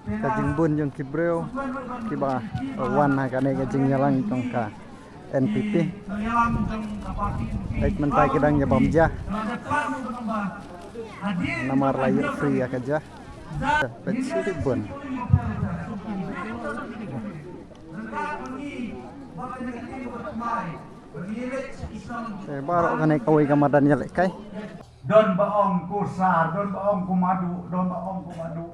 kajing bun yung kibreo kiba wan na kanay kajing nyalang itong ka NPP baik mentai kidang ya bamja namar layu free ya kaja peciri bun baru kanay kaway kamadan yalek kay Don baong kusar, don baong kumadu, don baong kumadu.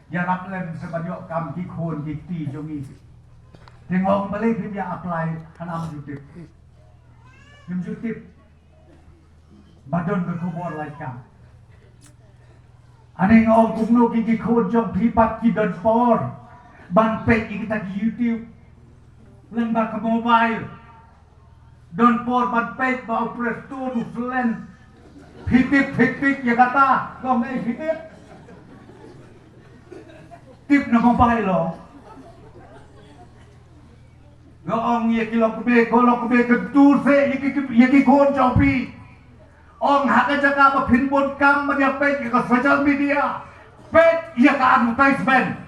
Yarap lem sebanyak kam kikun kikti jongi. Tengok balik dia apply hanam jutip. Jum jutip. Badon berkubur lai kam. Ane ngong kumno kikun jong pipat ki don por. Ban pek kita ki YouTube. Lembak ke mobile. Don por ban pek bau prestun uflen. Hitip ya kata, kau nggak hitip. Tip na mobile lo. Ngong ye kilo kebe ketu se ye ki kon jopi. Ong hak jaga apa pinbon kam media page ke social media. Page ya ke advertisement.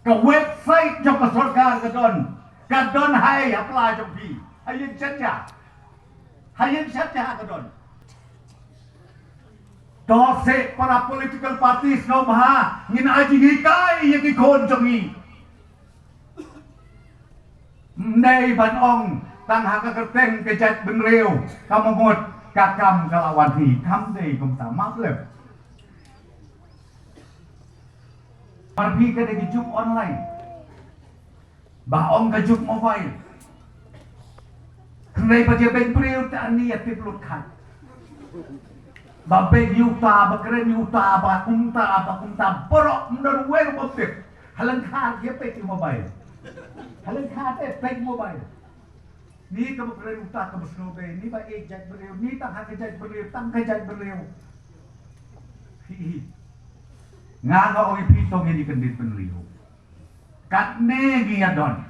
Ke website jok ke sorgar ke don hai apply jopi. Hayin saja ke don. Dose para political parties no maha ngin aji hikai yang ikon jongi. Nei ban ong tang haka kerteng kejat benreu kamu mut kakam kalawan hi kam dei kum ta mak lep. Parpi ka de jup online. Ba ong ka jup mobile. Knei pa je ben preu ta ni ya tip lut khat. Babe yuta, bakren yuta, bakumta, borok menurut gue motif. Halang khat dia pek mobile. Halang khat pek mobile. Ni kamu keren yuta kamu snobe, ni ba ejak beliau, ni tak hak ejak beliau, tang kejak beliau. Hi. Nganga oi pitong ini kendit penliu. Katne gia don.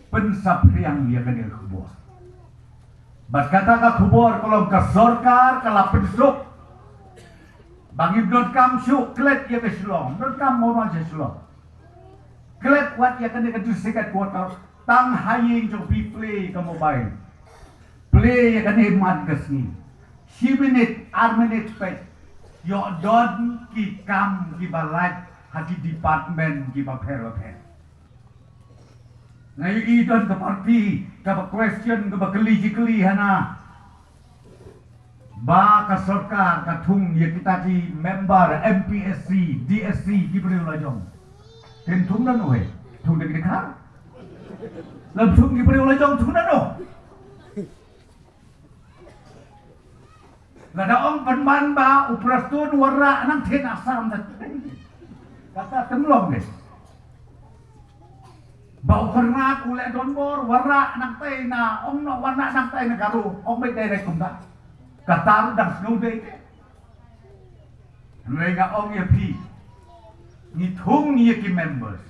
Pensap yang dia kenal kebuah. Bas kata ka kubur kalau ke sorkar kalau pensuk bagi don kam syuk klet ya keslong don kam mau aja slong klet wat ya kena keju sekat kuota tang haying jong play ke mobile play ya kena mat kesni 10 minit 8 menit pet yo don ki kam ki balat hati department ki ba per Ngayon idon ke parti, ke question, ke keli hana. Ba ke sorkar, ke tung ya kita di member MPSC, DSC di beriu lajong. Dan tung dan ohe, tung dan dekar. Lam tung di beriu lajong tung dan oh. Lada ong penman ba uprastun warra nang ten asam dan kata temlong deh. Bau kernak ulek donbor warak nang tay na ong no warna nang tay na garu ong may direct kumda kataru dang snow day mereka ong ya pi ngithung ya ki members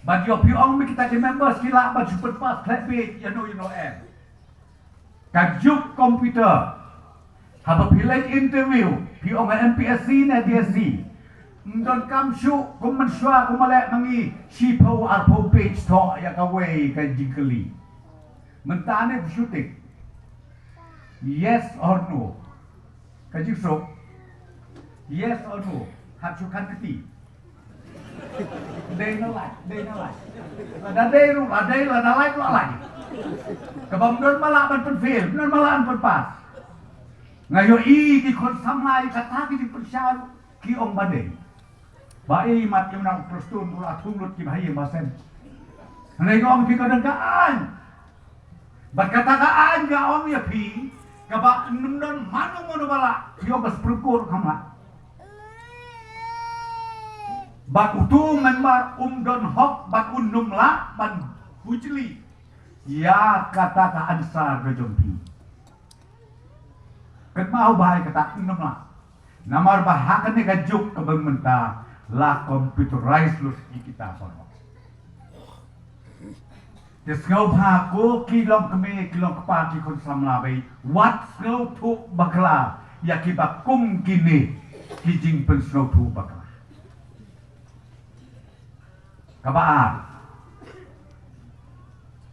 but yo pi ong mi kita ki members kila ba super fast flat page you know em kajuk komputer have a village interview pi ong MPSC na DSC Don kam syuk kuman syua kumalek mangi sipo arpo page to ya kawai ka jikeli. Mentane syuting. Yes or no. Kajik sok. Yes or no. Hak syukan keti. Day na like. Lada day ru, lada like lagi. Kabam don malaman pen fail, don malaman pen pas. Ngayo di kon samai kata ki di persyaru ki ong badai. Baik mat yang nak perstun ulah tunglut ki bahaya basen. Nengong ki kadangkaan. Berkatakaan ga ong ya pi ka ba nundon manu bala yo bas perkur kama. Bat utu membar don hok bat numla ban hujli. Ya kata ka ansar ke jompi. Ket mau bahaya kata numla. Namar bahakan ni gajuk ke bementa la computerized lus kita pono. Desngau phaku kilong keme kilong kepati kon samla bai wat ngau thuk bakla ya kiba kum kini kijing pensno tu bakal kabaan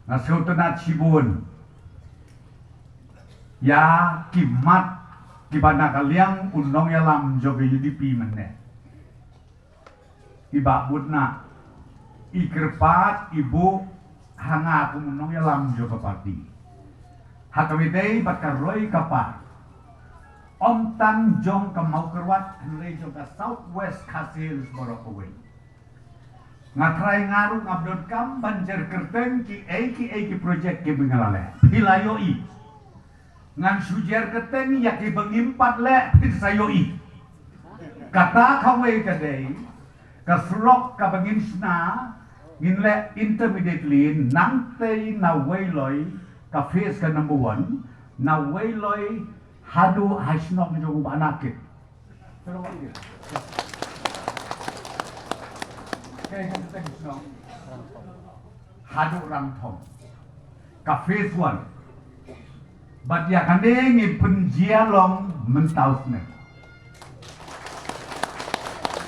ngasih na cibun ya kimat kibana kaliang unong ya lam joge UDP menne iba budna ikerpat ibu hanga kumunong ya lam joge parti hakawitei bakaroi kapat om tan jong kamau kerwat henry joga southwest Khasi Hills Borokowei ngatrai ngaru ngabdon kam banjer kerteng ki project ki bengalale pilayoi ngan sujer keteng ya ki bengimpat le pisayoi kata kawai kadai kaslok ka bengin sna ngin le intermediately nangtei na wailoi ka face ka number 1 na wailoi hadu hasnok jong banakit hadu rangthong ka phase 1 bat ya kande ngi penjialong mentausne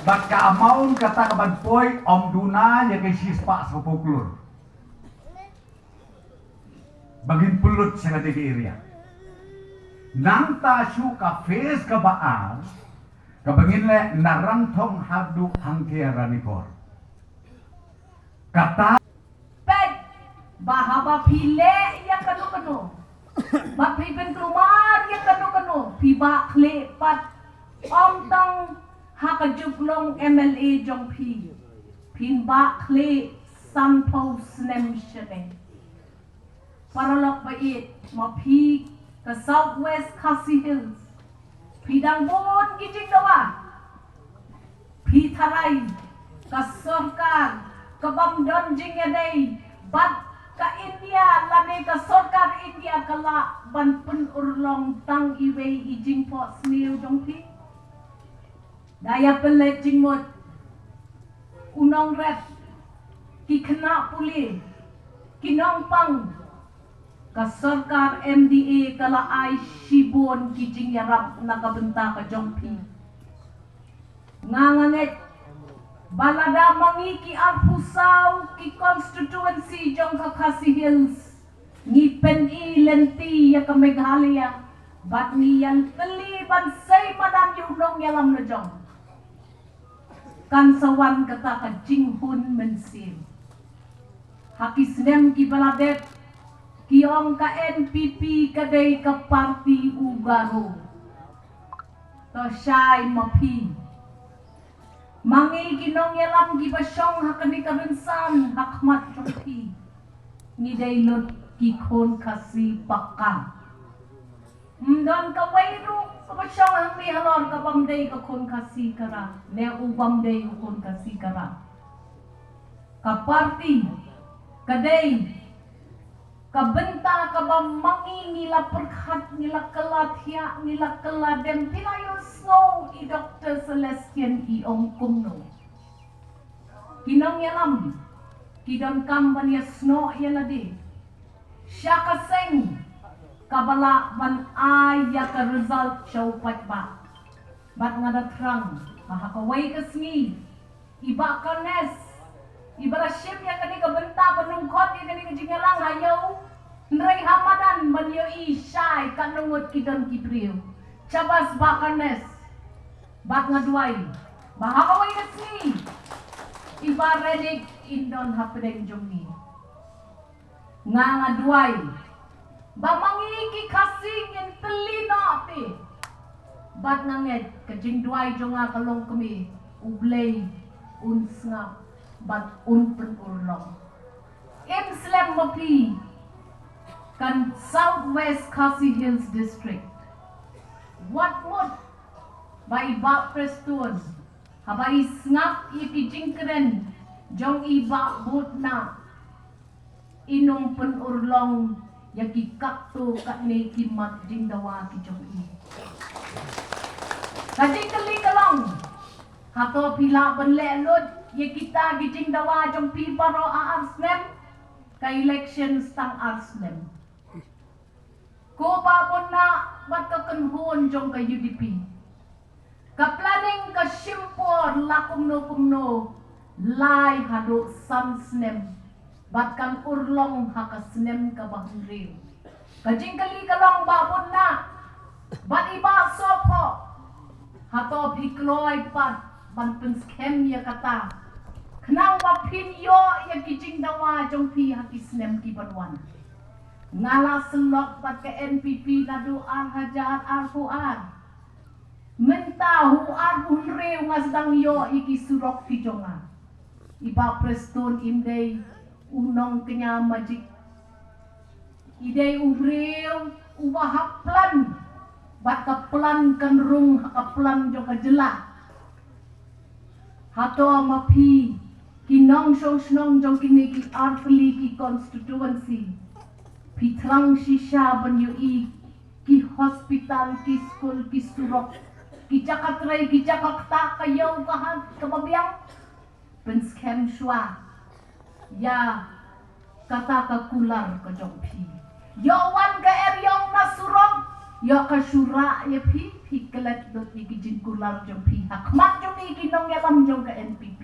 bat ka amaun kata ka ban poi om duna ya ke sispa sopoklur bagin pulut sa de area nang ta shu ka phase ka baal ka bangin le narangthong hadu hangtiarani por kata pet bahaba pile ya kanu bapi pen keluar ya kanu piba kle pat om tang hakajuklong MLA jong pin ba kle sampo snem shene paralok bait ma ke southwest Khasi Hills pidang bon gijing dawa tharai ka sarkar ka bamdon jingedei bat ka India lane ka sarkar India kala ban pun urlong tang iwe ijing po smil jongpi daya pelet jingmot unong rep ki kena puli kinong pang ka sarkar MDA kala ay shibon kijing yarap nakabenta ka jongpi nganganet balada mangi ki arpusaw ki constituency jong ka Khasi Hills ni pen lenti ya ka Meghalaya bat ni yan teli bansay madam yunong yalam na jong kan sawan kata ka jinghun mensim hakisnem ki baladet kiong ka NPP kadai ka parti ugaro to syai mapi mangi ginong yalam gibasyong hakani kabensan hakmat chokti ni dailot kikon kasi baka mdon ka wairu kabasyong hangmi halor kabamday ka kon kasi kara ne ubamday kon kasi kara ka parti kadai kabenta kabam mangi nila perkhat nila kalathia nila kaladem pilayo snow i Dr. Celestian i ong kumno kinong yalam kidon kamban ya snow yaladi siya kaseng kabala ban aya ka result chaupat ba bat nga datrang mahakaway kasngi iba karnes ibara shim ya kani kabenta panungkot ya kani kajingalang hayaw nray hamadan banyo isay kanungot kidon kipriyo chabas bakarnes bat nga duay mahakaway kasngi iba redik indon hapedeng jongni nga duay bamangiki kasing yang telina ti bat nganget kajing duay jonga kalong kami ublay unsngap bat unpen urlong Imslem mapi kan Southwest Khasi Hills District what mood by iba prestun habay ngap ikijingkren jong iba but na inong pen urlong yaki kakto kakne kimat jing dawa ki jong i kajing kali kalong hato pila benlelod ye kita gijing dawa jong pi paro aarsnem ka election stang aarsnem ko babon na bat ka kenhun jong ka UDP. Ka planning ka simpor lakumno lai hado samsnem bat kan urlong hakasnem ka bahunriw. Kajing kali kalong babon na bat iba sopo hato pikloy pat ban penskem ya kata kenang mapinyo ya kijing dawa jong pi hakisnem ki banwan ngala selok bat ke NPP nadu ar hajar ar fuar mentahu ar unre ngasdang yo iki surok fijonga iba preston imdei unong kenya majik idei ubreu ubah plan bat kaplan kenrung kaplan jong kajela hato mapi kinong snong jong kini ki arfli ki constituency pitrang shisha banyu i ki hospital ki school ki surok ki jakatrai ki jakakta kayaw kahan kababiang penskem shwa ya kata kakular ka jong pi yawan ka eryong nasurong ya kasura ya pi kelet dot iki jingkular jong pi hakmat jong iki nong yalam jong ka NPP